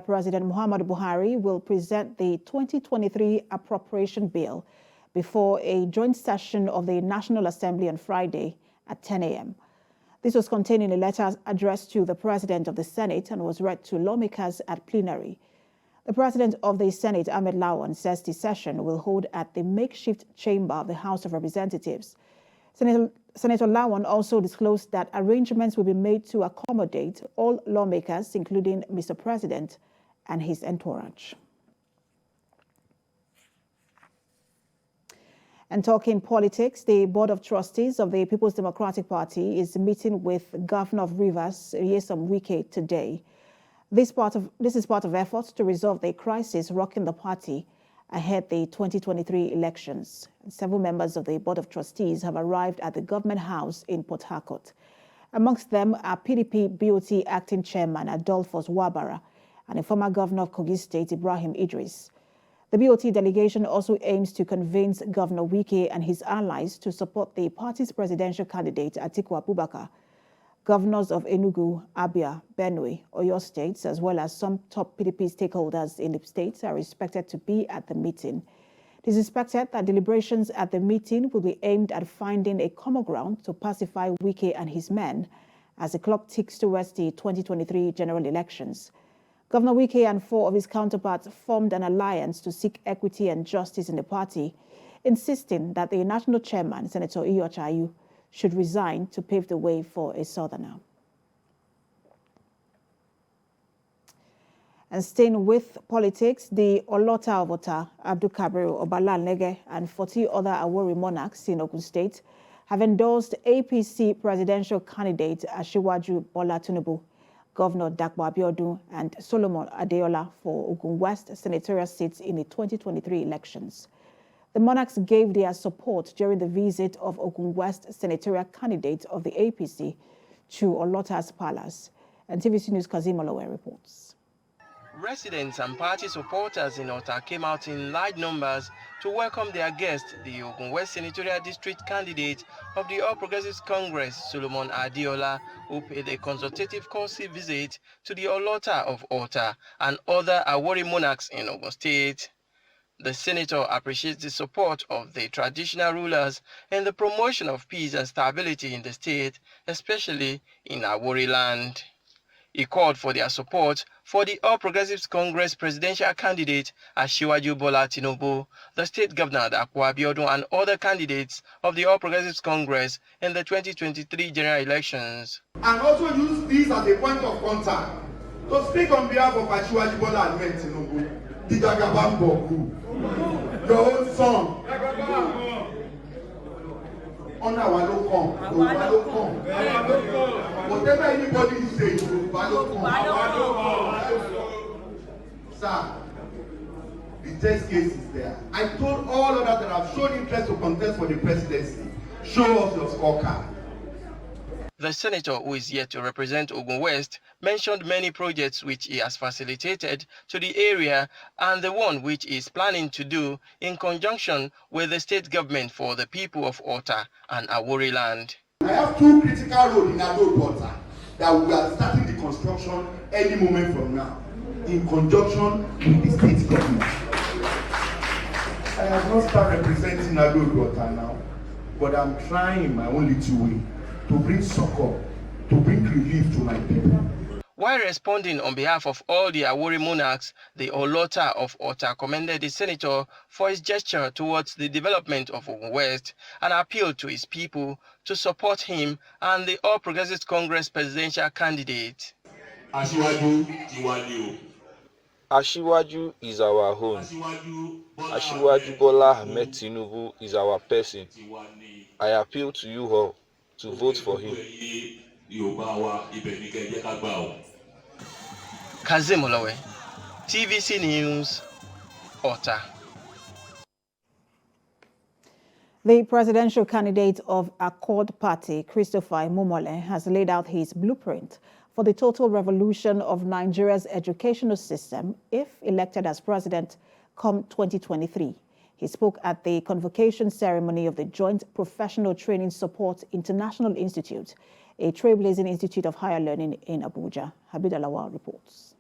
President Muhammadu Buhari will present the 2023 Appropriation Bill before a joint session of the National Assembly on Friday at 10 a.m. This was contained in a letter addressed to the President of the Senate and was read to lawmakers at plenary. The President of the Senate, Ahmed Lawan, says the session will hold at the makeshift chamber of the House of Representatives. Senator Lawan also disclosed that arrangements will be made to accommodate all lawmakers, including Mr. President and his entourage. And talking politics, the Board of Trustees of the People's Democratic Party is meeting with Governor of Rivers, Nyesom Wike, today. This is part of efforts to resolve the crisis rocking the party ahead the 2023 elections. Several members of the Board of Trustees have arrived at the Government House in Port Harcourt. Amongst them are PDP BOT Acting Chairman Adolphus Wabara and a former Governor of Kogi State, Ibrahim Idris. The BOT delegation also aims to convince Governor Wike and his allies to support the party's presidential candidate, Atiku Abubakar. Governors of Enugu, Abia, Benue, Oyo states, as well as some top PDP stakeholders in the states, are expected to be at the meeting. It is expected that deliberations at the meeting will be aimed at finding a common ground to pacify Wike and his men as the clock ticks towards the 2023 general elections. Governor Wike and four of his counterparts formed an alliance to seek equity and justice in the party, insisting that the national chairman, Senator Iyochayu, should resign to pave the way for a southerner. And staying with politics, the Olota of Ota, Abdul Kabir Obalanege, and 40 other Awori monarchs in Ogun State have endorsed APC presidential candidate Asiwaju Bola Tinubu, Governor Dakpo Abiodun, and Solomon Adeola for Ogun West senatorial seats in the 2023 elections. The monarchs gave their support during the visit of Ogun West senatorial candidate of the APC to Olota's palace. And TVC News' Kazim Olowe reports. Residents and party supporters in Ota came out in large numbers to welcome their guest, the Ogun West senatorial district candidate of the All Progressives Congress, Solomon Adeola, who paid a consultative courtesy visit to the Olota of Ota and other Awori monarchs in Ogun State. The senator appreciates the support of the traditional rulers in the promotion of peace and stability in the state, especially in Awori land. He called for their support for the All Progressives Congress presidential candidate Asiwaju Bola Tinubu, the state governor Dakpo Abiodun, and other candidates of the All Progressives Congress in the 2023 general elections. And also use this as a point of contact to speak on behalf of Asiwaju Bola Tinubu, the Jagabambo, your own son. Honor our local, whatever anybody says, sir, the test case is there. I told all others that have shown interest to contest for the presidency, show us your scorecard. The senator, who is yet to represent Ogun West, mentioned many projects which he has facilitated to the area and the one which he is planning to do in conjunction with the state government for the people of Ota and Awori land. I have two critical roads in Ado Ota that we are starting the construction any moment from now, in conjunction with the state government. I have not started representing Ado Ota now, but I'm trying in my own little way to bring succor, to bring relief to my people. While responding on behalf of all the Awori monarchs, the Olota of Ota commended the senator for his gesture towards the development of Ogun West and appealed to his people to support him and the All Progressives Congress presidential candidate. Asiwaju is our home. Asiwaju Bola Ahmed Tinubu is our person. I appeal to you all to vote for him. Kazim Olowe, TVC News, Ota. The presidential candidate of Accord Party, Christopher Mumole, has laid out his blueprint for the total revolution of Nigeria's educational system if elected as president come 2023. He spoke at the convocation ceremony of the Joint Professional Training Support International Institute, a trailblazing institute of higher learning in Abuja. Habib Alawal reports.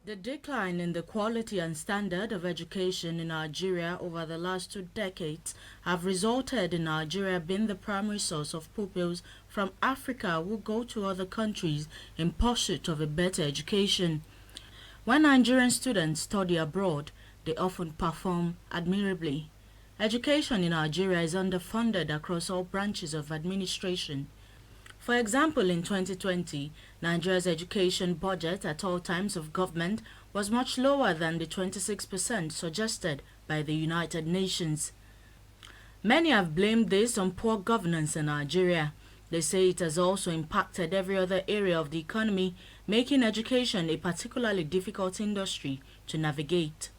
The decline in the quality and standard of education in Nigeria over the last 2 decades have resulted in Nigeria being the primary source of pupils from Africa who go to other countries in pursuit of a better education. When Nigerian students study abroad, they often perform admirably. Education in Nigeria is underfunded across all branches of administration. For example, in 2020, Nigeria's education budget at all times of government was much lower than the 26% suggested by the United Nations. Many have blamed this on poor governance in Nigeria. They say it has also impacted every other area of the economy, making education a particularly difficult industry to navigate.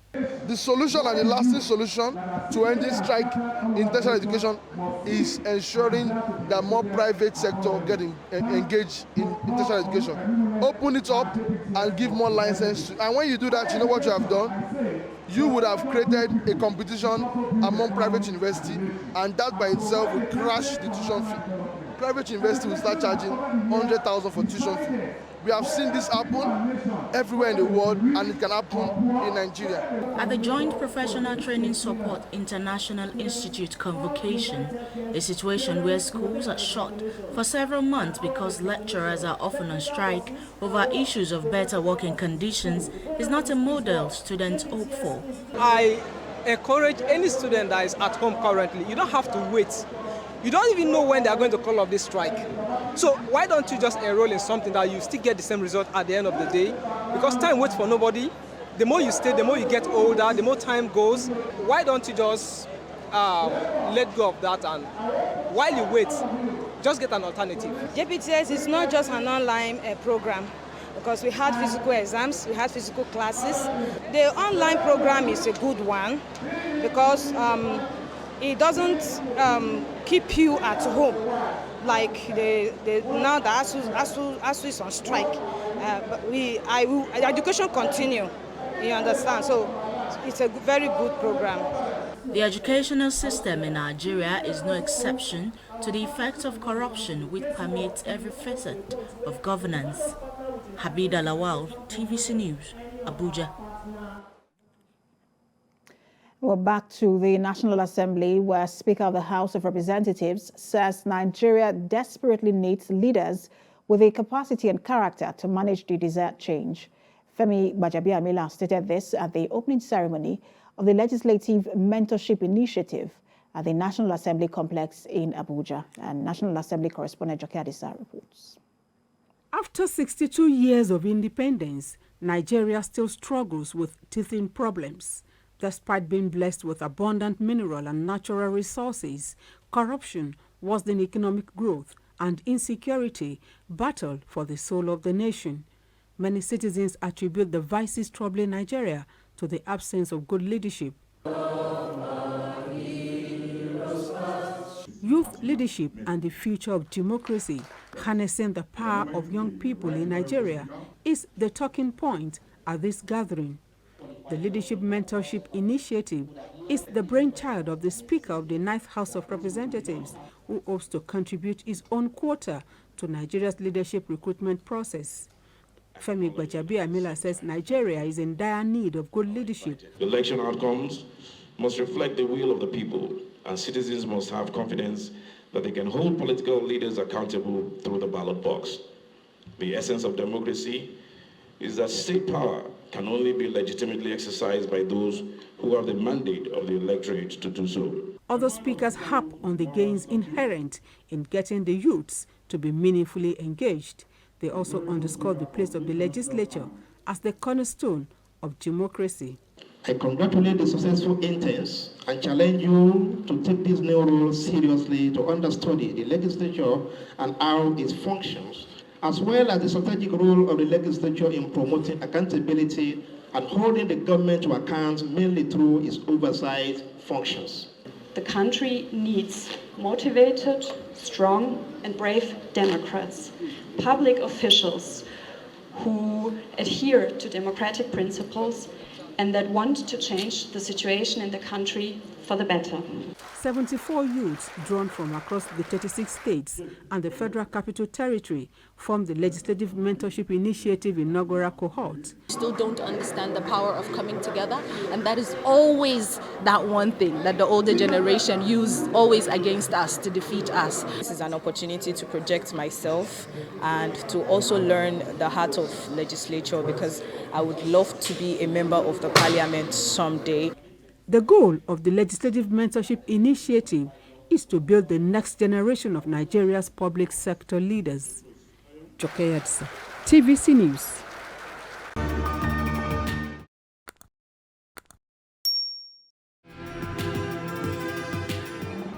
The solution and the lasting solution to ending strike in tertiary education is ensuring that more private sector get engaged in tertiary education. Open it up and give more license. And when you do that, you know what you have done? You would have created a competition among private universities, and that by itself will crash the tuition fee. Private university will start charging 100,000 for tuition fee. We have seen this happen everywhere in the world, and it can happen in Nigeria. At the Joint Professional Training Support International Institute convocation, a situation where schools are shut for several months because lecturers are often on strike over issues of better working conditions is not a model students hope for. I encourage any student that is at home currently, you don't have to wait. You don't even know when they are going to call off this strike. So why don't you just enroll in something that you still get the same result at the end of the day? Because time waits for nobody. The more you stay, the more you get older, the more time goes. Why don't you just let go of that, and while you wait, just get an alternative? JPTS is not just an online program, because we had physical exams, we had physical classes. The online program is a good one because it doesn't keep you at home like now that ASU is on strike. But education continue, you understand? So it's a very good program. The educational system in Nigeria is no exception to the effects of corruption which permeates every facet of governance. Habida Lawal, TVC News, Abuja. We're back to the National Assembly, where Speaker of the House of Representatives says Nigeria desperately needs leaders with the capacity and character to manage the desired change. Femi Gbajabiamila stated this at the opening ceremony of the Legislative Mentorship Initiative at the National Assembly complex in Abuja. And National Assembly correspondent Joke Adisa reports. After 62 years of independence, Nigeria still struggles with teething problems. Despite being blessed with abundant mineral and natural resources, corruption, worsening economic growth, and insecurity battle for the soul of the nation. Many citizens attribute the vices troubling Nigeria to the absence of good leadership. Youth leadership and the future of democracy, harnessing the power of young people in Nigeria, is the talking point at this gathering. The Leadership Mentorship Initiative is the brainchild of the Speaker of the 9th House of Representatives, who hopes to contribute his own quota to Nigeria's leadership recruitment process. Femi Gbajabiamila says Nigeria is in dire need of good leadership. Election outcomes must reflect the will of the people, and citizens must have confidence that they can hold political leaders accountable through the ballot box. The essence of democracy is that state power can only be legitimately exercised by those who have the mandate of the electorate to do so. Other speakers harp on the gains inherent in getting the youths to be meaningfully engaged. They also underscore the place of the legislature as the cornerstone of democracy. I congratulate the successful interns and challenge you to take this new role seriously, to understudy the legislature and how it functions, as well as the strategic role of the legislature in promoting accountability and holding the government to account mainly through its oversight functions. The country needs motivated, strong, and brave Democrats, public officials who adhere to democratic principles and that want to change the situation in the country for the better. 74 youths drawn from across the 36 states and the Federal Capital Territory formed the Legislative Mentorship Initiative inaugural cohort. Still don't understand the power of coming together, and that is always that one thing that the older generation use always against us to defeat us. This is an opportunity to project myself and to also learn the heart of legislature, because I would love to be a member of the parliament someday. The goal of the Legislative Mentorship Initiative is to build the next generation of Nigeria's public sector leaders. Jokeyatsa, TVC News.